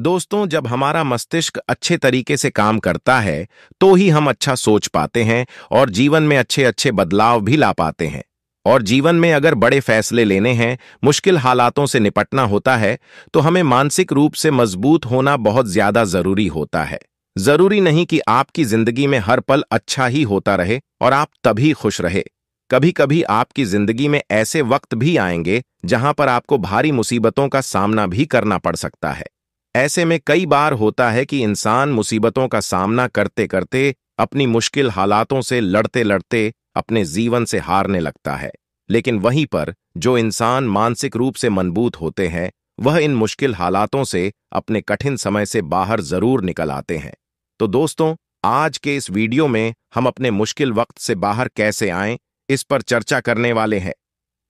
दोस्तों, जब हमारा मस्तिष्क अच्छे तरीके से काम करता है तो ही हम अच्छा सोच पाते हैं और जीवन में अच्छे अच्छे बदलाव भी ला पाते हैं। और जीवन में अगर बड़े फैसले लेने हैं, मुश्किल हालातों से निपटना होता है, तो हमें मानसिक रूप से मजबूत होना बहुत ज्यादा जरूरी होता है। जरूरी नहीं कि आपकी जिंदगी में हर पल अच्छा ही होता रहे और आप तभी खुश रहे। कभी कभी आपकी जिंदगी में ऐसे वक्त भी आएंगे जहां पर आपको भारी मुसीबतों का सामना भी करना पड़ सकता है। ऐसे में कई बार होता है कि इंसान मुसीबतों का सामना करते करते अपनी मुश्किल हालातों से लड़ते लड़ते अपने जीवन से हारने लगता है। लेकिन वहीं पर जो इंसान मानसिक रूप से मजबूत होते हैं, वह इन मुश्किल हालातों से अपने कठिन समय से बाहर जरूर निकल आते हैं। तो दोस्तों, आज के इस वीडियो में हम अपने मुश्किल वक्त से बाहर कैसे आएं, इस पर चर्चा करने वाले हैं।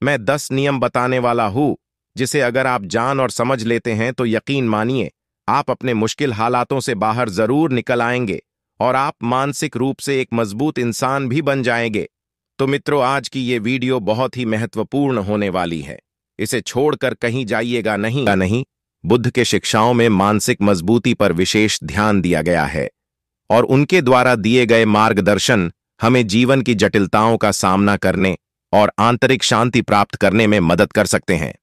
मैं 10 नियम बताने वाला हूं, जिसे अगर आप जान और समझ लेते हैं तो यकीन मानिए, आप अपने मुश्किल हालातों से बाहर जरूर निकल आएंगे और आप मानसिक रूप से एक मजबूत इंसान भी बन जाएंगे। तो मित्रों, आज की ये वीडियो बहुत ही महत्वपूर्ण होने वाली है। इसे छोड़कर कहीं जाइएगा नहीं। बुद्ध के शिक्षाओं में मानसिक मजबूती पर विशेष ध्यान दिया गया है और उनके द्वारा दिए गए मार्गदर्शन हमें जीवन की जटिलताओं का सामना करने और आंतरिक शांति प्राप्त करने में मदद कर सकते हैं।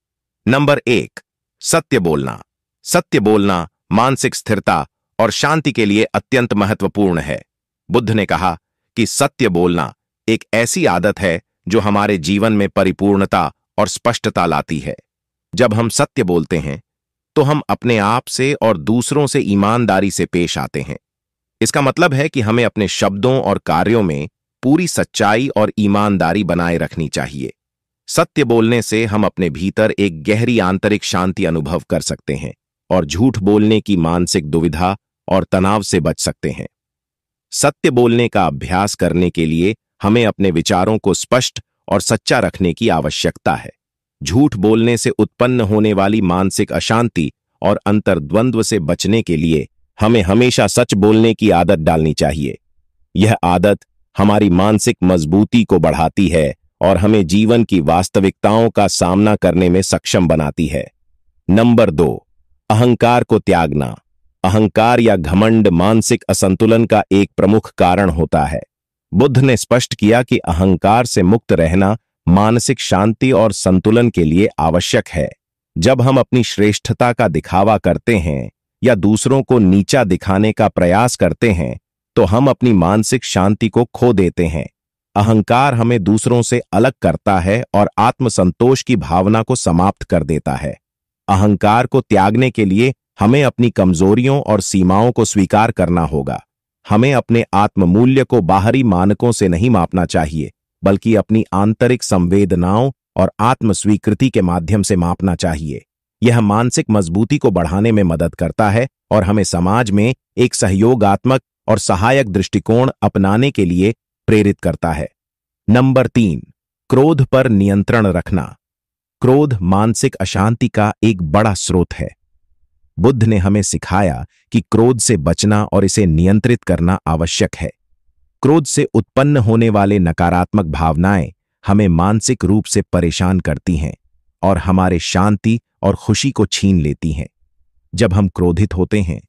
नंबर 1, सत्य बोलना। सत्य बोलना मानसिक स्थिरता और शांति के लिए अत्यंत महत्वपूर्ण है। बुद्ध ने कहा कि सत्य बोलना एक ऐसी आदत है जो हमारे जीवन में परिपूर्णता और स्पष्टता लाती है। जब हम सत्य बोलते हैं तो हम अपने आप से और दूसरों से ईमानदारी से पेश आते हैं। इसका मतलब है कि हमें अपने शब्दों और कार्यों में पूरी सच्चाई और ईमानदारी बनाए रखनी चाहिए। सत्य बोलने से हम अपने भीतर एक गहरी आंतरिक शांति अनुभव कर सकते हैं और झूठ बोलने की मानसिक दुविधा और तनाव से बच सकते हैं। सत्य बोलने का अभ्यास करने के लिए हमें अपने विचारों को स्पष्ट और सच्चा रखने की आवश्यकता है। झूठ बोलने से उत्पन्न होने वाली मानसिक अशांति और अंतर्द्वंद्व से बचने के लिए हमें हमेशा सच बोलने की आदत डालनी चाहिए। यह आदत हमारी मानसिक मजबूती को बढ़ाती है और हमें जीवन की वास्तविकताओं का सामना करने में सक्षम बनाती है। नंबर 2, अहंकार को त्यागना। अहंकार या घमंड मानसिक असंतुलन का एक प्रमुख कारण होता है। बुद्ध ने स्पष्ट किया कि अहंकार से मुक्त रहना मानसिक शांति और संतुलन के लिए आवश्यक है। जब हम अपनी श्रेष्ठता का दिखावा करते हैं या दूसरों को नीचा दिखाने का प्रयास करते हैं, तो हम अपनी मानसिक शांति को खो देते हैं। अहंकार हमें दूसरों से अलग करता है और आत्मसंतोष की भावना को समाप्त कर देता है। अहंकार को त्यागने के लिए हमें अपनी कमजोरियों और सीमाओं को स्वीकार करना होगा। हमें अपने आत्ममूल्य को बाहरी मानकों से नहीं मापना चाहिए, बल्कि अपनी आंतरिक संवेदनाओं और आत्मस्वीकृति के माध्यम से मापना चाहिए। यह मानसिक मजबूती को बढ़ाने में मदद करता है और हमें समाज में एक सहयोगात्मक और सहायक दृष्टिकोण अपनाने के लिए प्रेरित करता है। नंबर 3, क्रोध पर नियंत्रण रखना। क्रोध मानसिक अशांति का एक बड़ा स्रोत है। बुद्ध ने हमें सिखाया कि क्रोध से बचना और इसे नियंत्रित करना आवश्यक है। क्रोध से उत्पन्न होने वाले नकारात्मक भावनाएं हमें मानसिक रूप से परेशान करती हैं और हमारे शांति और खुशी को छीन लेती हैं। जब हम क्रोधित होते हैं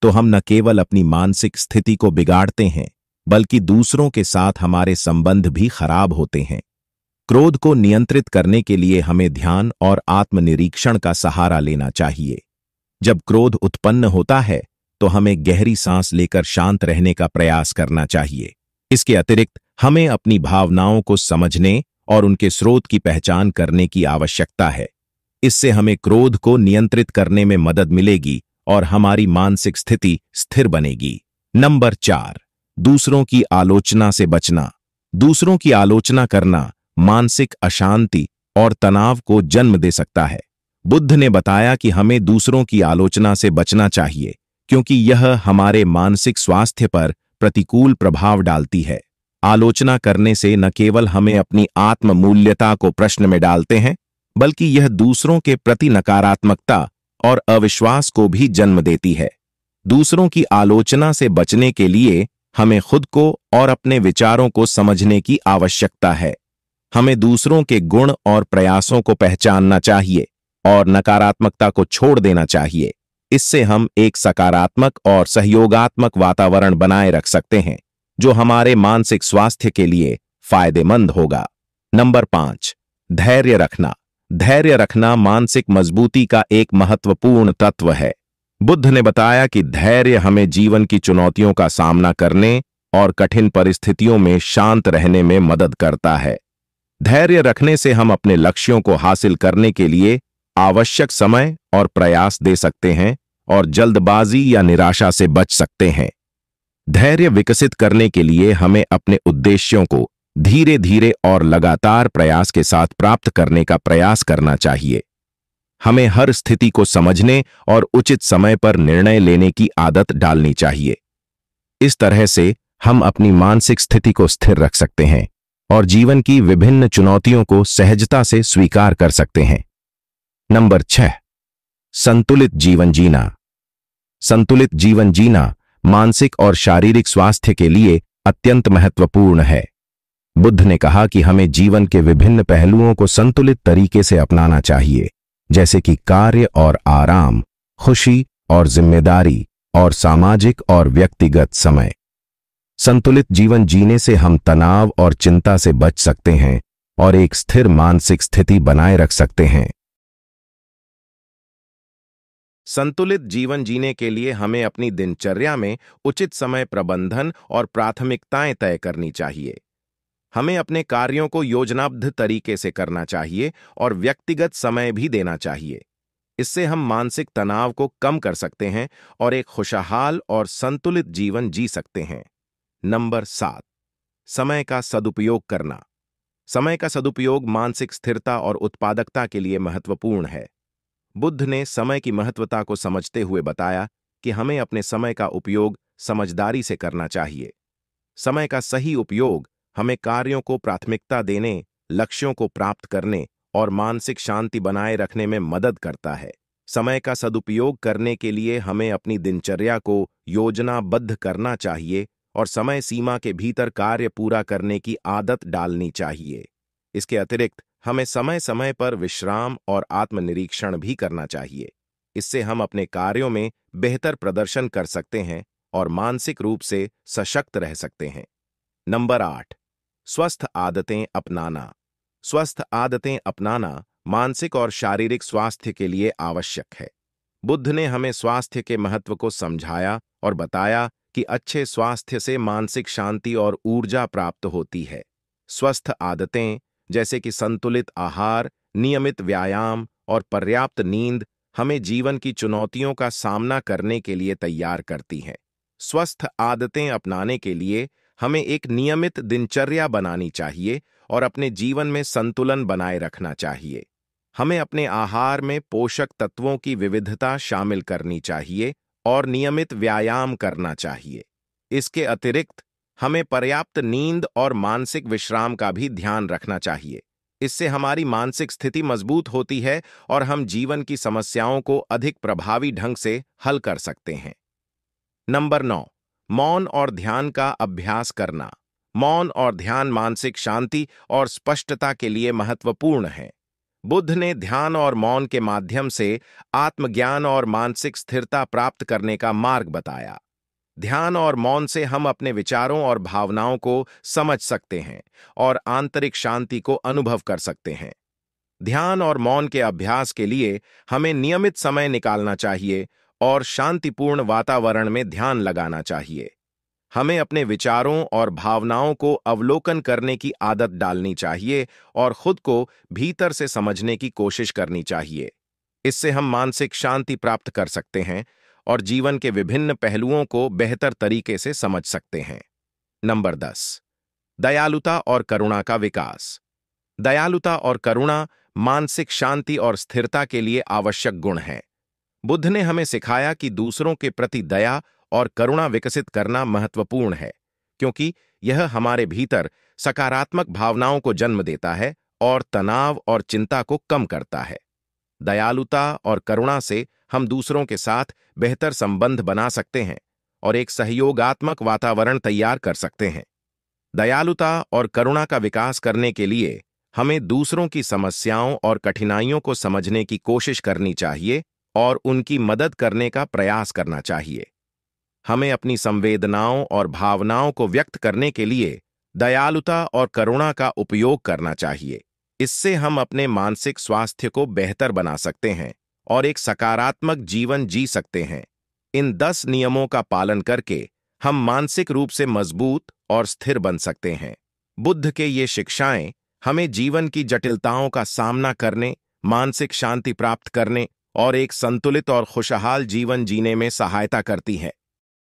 तो हम न केवल अपनी मानसिक स्थिति को बिगाड़ते हैं, बल्कि दूसरों के साथ हमारे संबंध भी खराब होते हैं। क्रोध को नियंत्रित करने के लिए हमें ध्यान और आत्मनिरीक्षण का सहारा लेना चाहिए। जब क्रोध उत्पन्न होता है तो हमें गहरी सांस लेकर शांत रहने का प्रयास करना चाहिए। इसके अतिरिक्त हमें अपनी भावनाओं को समझने और उनके स्रोत की पहचान करने की आवश्यकता है। इससे हमें क्रोध को नियंत्रित करने में मदद मिलेगी और हमारी मानसिक स्थिति स्थिर बनेगी। नंबर 4, दूसरों की आलोचना से बचना। दूसरों की आलोचना करना मानसिक अशांति और तनाव को जन्म दे सकता है। बुद्ध ने बताया कि हमें दूसरों की आलोचना से बचना चाहिए, क्योंकि यह हमारे मानसिक स्वास्थ्य पर प्रतिकूल प्रभाव डालती है। आलोचना करने से न केवल हमें अपनी आत्ममूल्यता को प्रश्न में डालते हैं, बल्कि यह दूसरों के प्रति नकारात्मकता और अविश्वास को भी जन्म देती है। दूसरों की आलोचना से बचने के लिए हमें खुद को और अपने विचारों को समझने की आवश्यकता है। हमें दूसरों के गुण और प्रयासों को पहचानना चाहिए और नकारात्मकता को छोड़ देना चाहिए। इससे हम एक सकारात्मक और सहयोगात्मक वातावरण बनाए रख सकते हैं, जो हमारे मानसिक स्वास्थ्य के लिए फायदेमंद होगा। नंबर 5, धैर्य रखना। धैर्य रखना मानसिक मजबूती का एक महत्वपूर्ण तत्व है। बुद्ध ने बताया कि धैर्य हमें जीवन की चुनौतियों का सामना करने और कठिन परिस्थितियों में शांत रहने में मदद करता है। धैर्य रखने से हम अपने लक्ष्यों को हासिल करने के लिए आवश्यक समय और प्रयास दे सकते हैं और जल्दबाजी या निराशा से बच सकते हैं। धैर्य विकसित करने के लिए हमें अपने उद्देश्यों को धीरे धीरे और लगातार प्रयास के साथ प्राप्त करने का प्रयास करना चाहिए। हमें हर स्थिति को समझने और उचित समय पर निर्णय लेने की आदत डालनी चाहिए। इस तरह से हम अपनी मानसिक स्थिति को स्थिर रख सकते हैं और जीवन की विभिन्न चुनौतियों को सहजता से स्वीकार कर सकते हैं। नंबर 6, संतुलित जीवन जीना। संतुलित जीवन जीना मानसिक और शारीरिक स्वास्थ्य के लिए अत्यंत महत्वपूर्ण है। बुद्ध ने कहा कि हमें जीवन के विभिन्न पहलुओं को संतुलित तरीके से अपनाना चाहिए, जैसे कि कार्य और आराम, खुशी और जिम्मेदारी, और सामाजिक और व्यक्तिगत समय। संतुलित जीवन जीने से हम तनाव और चिंता से बच सकते हैं और एक स्थिर मानसिक स्थिति बनाए रख सकते हैं। संतुलित जीवन जीने के लिए हमें अपनी दिनचर्या में उचित समय प्रबंधन और प्राथमिकताएं तय करनी चाहिए। हमें अपने कार्यों को योजनाबद्ध तरीके से करना चाहिए और व्यक्तिगत समय भी देना चाहिए। इससे हम मानसिक तनाव को कम कर सकते हैं और एक खुशहाल और संतुलित जीवन जी सकते हैं। नंबर 7, समय का सदुपयोग करना। समय का सदुपयोग मानसिक स्थिरता और उत्पादकता के लिए महत्वपूर्ण है। बुद्ध ने समय की महत्वता को समझते हुए बताया कि हमें अपने समय का उपयोग समझदारी से करना चाहिए। समय का सही उपयोग हमें कार्यों को प्राथमिकता देने, लक्ष्यों को प्राप्त करने और मानसिक शांति बनाए रखने में मदद करता है। समय का सदुपयोग करने के लिए हमें अपनी दिनचर्या को योजनाबद्ध करना चाहिए और समय सीमा के भीतर कार्य पूरा करने की आदत डालनी चाहिए। इसके अतिरिक्त हमें समय समय पर विश्राम और आत्मनिरीक्षण भी करना चाहिए। इससे हम अपने कार्यों में बेहतर प्रदर्शन कर सकते हैं और मानसिक रूप से सशक्त रह सकते हैं। नंबर 8, स्वस्थ आदतें अपनाना। स्वस्थ आदतें अपनाना मानसिक और शारीरिक स्वास्थ्य के लिए आवश्यक है। बुद्ध ने हमें स्वास्थ्य के महत्व को समझाया और बताया कि अच्छे स्वास्थ्य से मानसिक शांति और ऊर्जा प्राप्त होती है। स्वस्थ आदतें जैसे कि संतुलित आहार, नियमित व्यायाम और पर्याप्त नींद हमें जीवन की चुनौतियों का सामना करने के लिए तैयार करती हैं। स्वस्थ आदतें अपनाने के लिए हमें एक नियमित दिनचर्या बनानी चाहिए और अपने जीवन में संतुलन बनाए रखना चाहिए। हमें अपने आहार में पोषक तत्वों की विविधता शामिल करनी चाहिए और नियमित व्यायाम करना चाहिए। इसके अतिरिक्त हमें पर्याप्त नींद और मानसिक विश्राम का भी ध्यान रखना चाहिए। इससे हमारी मानसिक स्थिति मजबूत होती है और हम जीवन की समस्याओं को अधिक प्रभावी ढंग से हल कर सकते हैं। नंबर 9, मौन और ध्यान का अभ्यास करना। मौन और ध्यान मानसिक शांति और स्पष्टता के लिए महत्वपूर्ण है। बुद्ध ने ध्यान और मौन के माध्यम से आत्मज्ञान और मानसिक स्थिरता प्राप्त करने का मार्ग बताया। ध्यान और मौन से हम अपने विचारों और भावनाओं को समझ सकते हैं और आंतरिक शांति को अनुभव कर सकते हैं। ध्यान और मौन के अभ्यास के लिए हमें नियमित समय निकालना चाहिए और शांतिपूर्ण वातावरण में ध्यान लगाना चाहिए। हमें अपने विचारों और भावनाओं को अवलोकन करने की आदत डालनी चाहिए और खुद को भीतर से समझने की कोशिश करनी चाहिए। इससे हम मानसिक शांति प्राप्त कर सकते हैं और जीवन के विभिन्न पहलुओं को बेहतर तरीके से समझ सकते हैं। नंबर 10, दयालुता और करुणा का विकास। दयालुता और करुणा मानसिक शांति और स्थिरता के लिए आवश्यक गुण हैं। बुद्ध ने हमें सिखाया कि दूसरों के प्रति दया और करुणा विकसित करना महत्वपूर्ण है, क्योंकि यह हमारे भीतर सकारात्मक भावनाओं को जन्म देता है और तनाव और चिंता को कम करता है। दयालुता और करुणा से हम दूसरों के साथ बेहतर संबंध बना सकते हैं और एक सहयोगात्मक वातावरण तैयार कर सकते हैं। दयालुता और करुणा का विकास करने के लिए हमें दूसरों की समस्याओं और कठिनाइयों को समझने की कोशिश करनी चाहिए और उनकी मदद करने का प्रयास करना चाहिए। हमें अपनी संवेदनाओं और भावनाओं को व्यक्त करने के लिए दयालुता और करुणा का उपयोग करना चाहिए। इससे हम अपने मानसिक स्वास्थ्य को बेहतर बना सकते हैं और एक सकारात्मक जीवन जी सकते हैं। इन 10 नियमों का पालन करके हम मानसिक रूप से मजबूत और स्थिर बन सकते हैं। बुद्ध के ये शिक्षाएं हमें जीवन की जटिलताओं का सामना करने, मानसिक शांति प्राप्त करने और एक संतुलित और खुशहाल जीवन जीने में सहायता करती हैं।